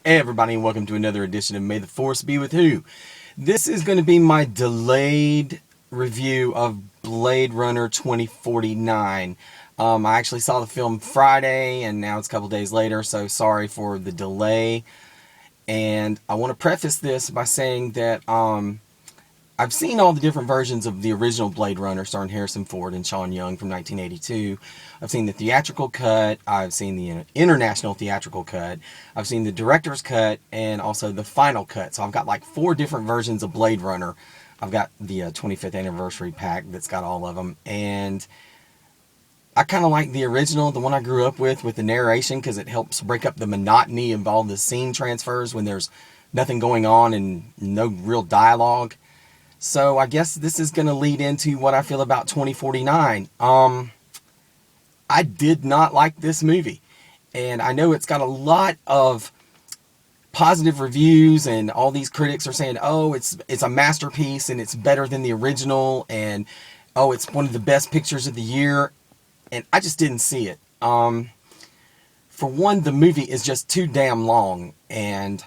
Hey everybody, and welcome to another edition of May the Force Be With Who. This is going to be my delayed review of Blade Runner 2049. I actually saw the film Friday, and now it's a couple days later, so sorry for the delay. And I want to preface this by saying that I've seen all the different versions of the original Blade Runner starring Harrison Ford and Sean Young from 1982. I've seen the theatrical cut, I've seen the international theatrical cut, I've seen the director's cut, and also the final cut. So I've got like 4 different versions of Blade Runner. I've got the 25th anniversary pack that's got all of them. And I kind of like the original, the one I grew up with the narration, because it helps break up the monotony of all the scene transfers when there's nothing going on and no real dialogue. So I guess this is going to lead into what I feel about 2049. I did not like this movie. And I know it's got a lot of positive reviews, and all these critics are saying, oh, it's a masterpiece and it's better than the original, and oh, it's one of the best pictures of the year. And I just didn't see it. For one, the movie is just too damn long, and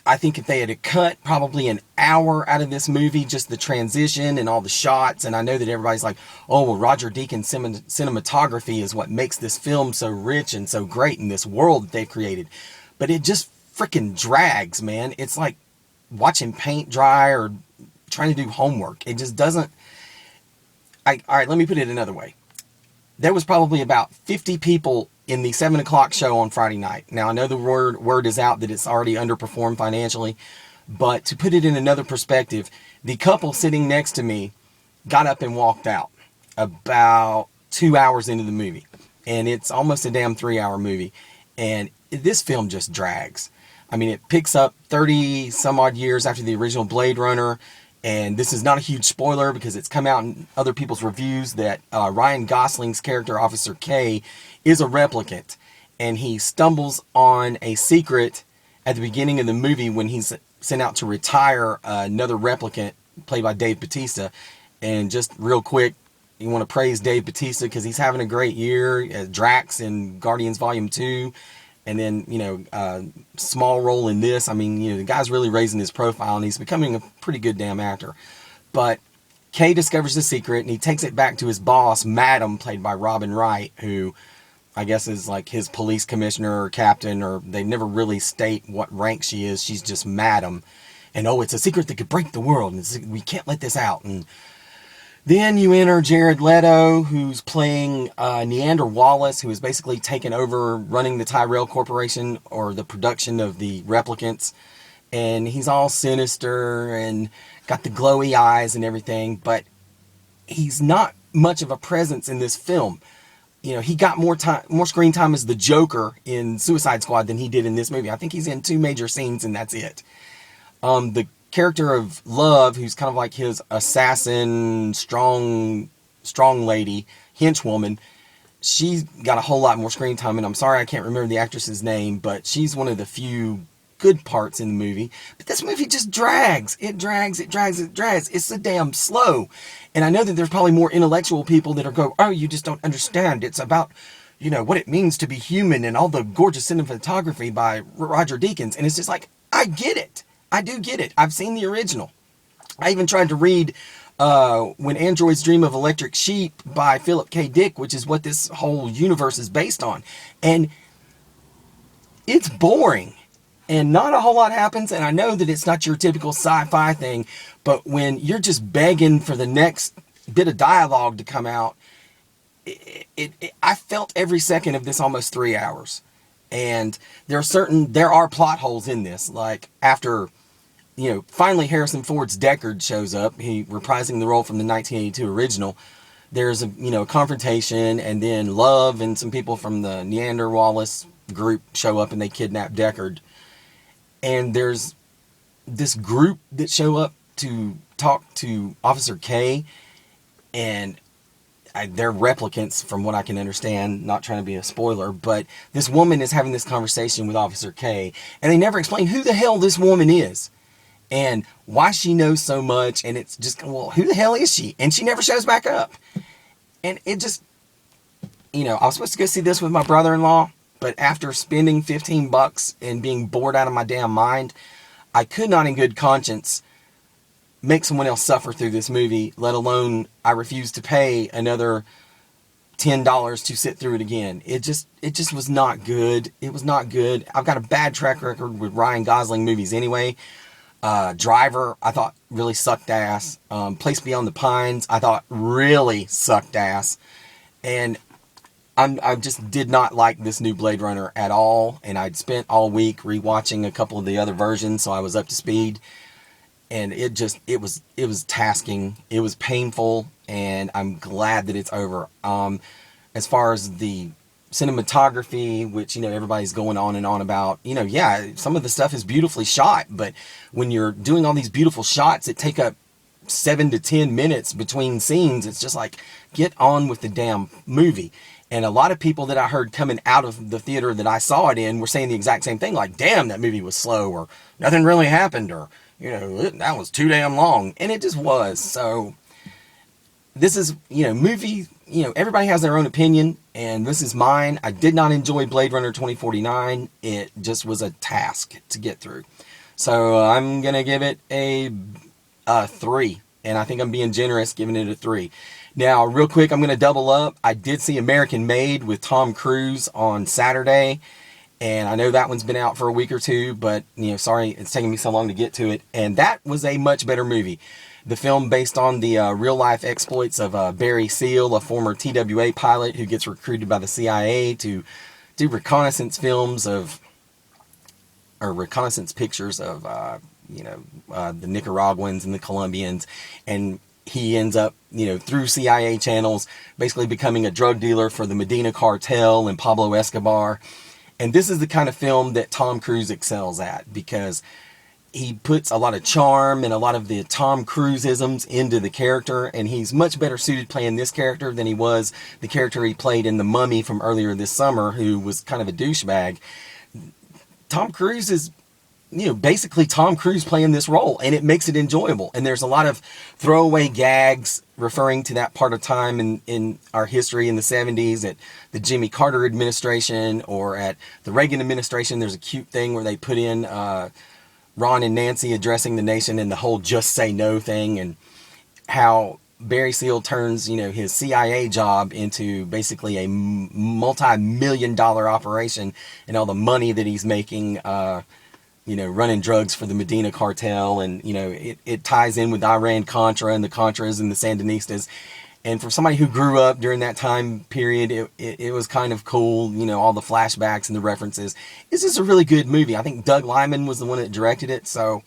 I think if they had cut probably an hour out of this movie, just the transition and all the shots, and I know that everybody's like, oh, well, Roger Deakins' cinematography is what makes this film so rich and so great in this world that they've created. But it just freaking drags, man. It's like watching paint dry or trying to do homework. It just doesn't... All right, let me put it another way. There was probably about 50 people in the 7 o'clock show on Friday night. Now, I know the word is out that it's already underperformed financially, but to put it in another perspective, the couple sitting next to me got up and walked out about 2 hours into the movie. And it's almost a damn 3-hour movie. And this film just drags. I mean, it picks up 30 some odd years after the original Blade Runner. And this is not a huge spoiler because it's come out in other people's reviews that Ryan Gosling's character, Officer K, is a replicant. And he stumbles on a secret at the beginning of the movie when he's sent out to retire another replicant played by Dave Bautista. And just real quick, you want to praise Dave Bautista because he's having a great year as Drax in Guardians Volume 2. And then, small role in this. I mean, the guy's really raising his profile, and he's becoming a pretty good damn actor. But Kay discovers the secret, and he takes it back to his boss, Madam, played by Robin Wright, who I guess is like his police commissioner or captain, or they never really state what rank she is. She's just Madam. And, oh, it's a secret that could break the world, and we can't let this out. And then you enter Jared Leto, who's playing Neander Wallace, who is basically taken over running the Tyrell Corporation, or the production of the replicants. And he's all sinister and got the glowy eyes and everything, but he's not much of a presence in this film. He got more screen time as the Joker in Suicide Squad than he did in this movie. I think he's in 2 major scenes, and that's it. The character of Love, who's kind of like his assassin, strong lady, henchwoman, she's got a whole lot more screen time, and I'm sorry I can't remember the actress's name, but she's one of the few good parts in the movie. But this movie just drags. It drags. It's so damn slow. And I know that there's probably more intellectual people that are going, oh, you just don't understand. It's about, what it means to be human and all the gorgeous cinematography by Roger Deakins. And it's just like, I get it. I do get it. I've seen the original. I even tried to read When Androids Dream of Electric Sheep by Philip K. Dick, which is what this whole universe is based on. And it's boring. And not a whole lot happens. And I know that it's not your typical sci-fi thing. But when you're just begging for the next bit of dialogue to come out, I felt every second of this almost 3 hours. And there are plot holes in this. Like after... finally Harrison Ford's Deckard shows up, he reprising the role from the 1982 original. There's a confrontation, and then Love and some people from the Neander Wallace group show up and they kidnap Deckard. And there's this group that show up to talk to Officer K, and they're replicants from what I can understand, not trying to be a spoiler, but this woman is having this conversation with Officer K, and they never explain who the hell this woman is. And why she knows so much, and it's just, well, who the hell is she? And she never shows back up. And it just, I was supposed to go see this with my brother-in-law, but after spending 15 bucks and being bored out of my damn mind, I could not in good conscience make someone else suffer through this movie, let alone I refuse to pay another $10 to sit through it again. It just was not good. It was not good. I've got a bad track record with Ryan Gosling movies anyway. Driver, I thought really sucked ass. Place Beyond the Pines, I thought really sucked ass. And I just did not like this new Blade Runner at all. And I'd spent all week rewatching a couple of the other versions, so I was up to speed. And it was tasking. It was painful, and I'm glad that it's over. As far as the cinematography, which, everybody's going on and on about, yeah, some of the stuff is beautifully shot, but when you're doing all these beautiful shots that take up 7 to 10 minutes between scenes, it's just like, get on with the damn movie. And a lot of people that I heard coming out of the theater that I saw it in were saying the exact same thing, like, damn, that movie was slow, or nothing really happened, or, that was too damn long. And it just was. So this is, movie, everybody has their own opinion, and this is mine. I did not enjoy Blade Runner 2049. It just was a task to get through. So I'm going to give it a 3, and I think I'm being generous giving it a 3. Now, real quick, I'm going to double up. I did see American Made with Tom Cruise on Saturday, and I know that one's been out for a week or two, but, sorry it's taking me so long to get to it. And that was a much better movie. The film based on the real-life exploits of Barry Seal, a former TWA pilot who gets recruited by the CIA to do reconnaissance films of, or reconnaissance pictures of, the Nicaraguans and the Colombians, and he ends up, through CIA channels, basically becoming a drug dealer for the Medina cartel and Pablo Escobar. And this is the kind of film that Tom Cruise excels at, because he puts a lot of charm and a lot of the Tom Cruise-isms into the character, and he's much better suited playing this character than he was the character he played in The Mummy from earlier this summer, who was kind of a douchebag. Tom Cruise is, basically Tom Cruise playing this role, and it makes it enjoyable. And there's a lot of throwaway gags referring to that part of time in our history in the 70s at the Jimmy Carter administration or at the Reagan administration. There's a cute thing where they put in Ron and Nancy addressing the nation and the whole just say no thing, and how Barry Seal turns, his CIA job into basically a multi-million-dollar operation, and all the money that he's making, running drugs for the Medina cartel, and, it ties in with Iran-Contra and the Contras and the Sandinistas. And for somebody who grew up during that time period, it was kind of cool, all the flashbacks and the references. It's just a really good movie. I think Doug Liman was the one that directed it, so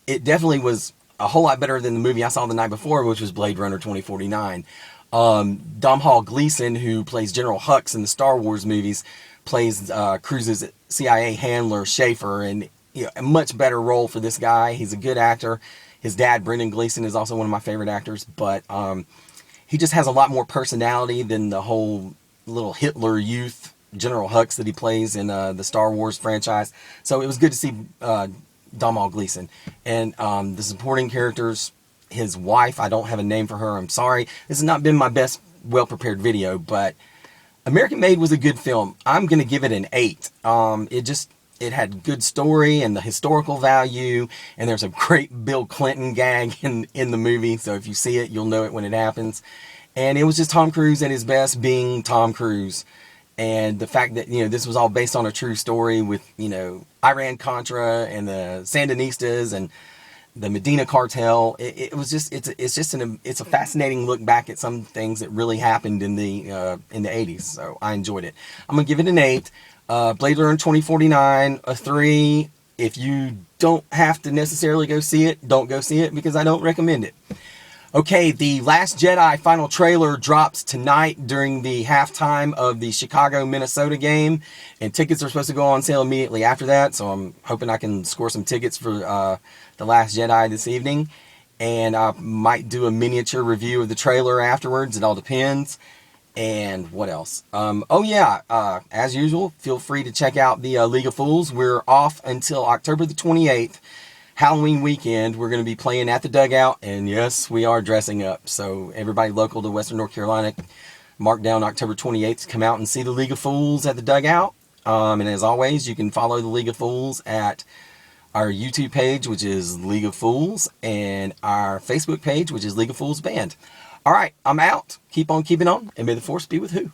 it definitely was a whole lot better than the movie I saw the night before, which was Blade Runner 2049. Domhnall Gleeson, who plays General Hux in the Star Wars movies, plays Cruise's CIA handler, Schaefer, and a much better role for this guy. He's a good actor. His dad, Brendan Gleeson, is also one of my favorite actors, but he just has a lot more personality than the whole little Hitler Youth General Hux that he plays in the Star Wars franchise. So it was good to see Domhnall Gleeson. And the supporting characters, his wife, I don't have a name for her, I'm sorry. This has not been my best well-prepared video, but American Made was a good film. I'm going to give it an 8. It had good story and the historical value, and there's a great Bill Clinton gag in the movie, so if you see it, you'll know it when it happens. And it was just Tom Cruise at his best being Tom Cruise. And the fact that, this was all based on a true story with, Iran-Contra and the Sandinistas and the Medina cartel, it's a fascinating look back at some things that really happened in the 80s, so I enjoyed it. I'm going to give it an 8. Blade Runner 2049, a 3. If you don't have to necessarily go see it, don't go see it, because I don't recommend it. Okay, The Last Jedi final trailer drops tonight during the halftime of the Chicago-Minnesota game, and tickets are supposed to go on sale immediately after that, so I'm hoping I can score some tickets for The Last Jedi this evening, and I might do a miniature review of the trailer afterwards. It all depends. And what else? As usual, feel free to check out the League of Fools. We're off until October the 28th, Halloween weekend. We're going to be playing at the Dugout, and yes, we are dressing up. So everybody local to Western North Carolina, mark down October 28th to come out and see the League of Fools at the Dugout. And as always, you can follow the League of Fools at our YouTube page, which is League of Fools, and our Facebook page, which is League of Fools Band. All right, I'm out. Keep on keeping on, and may the force be with who?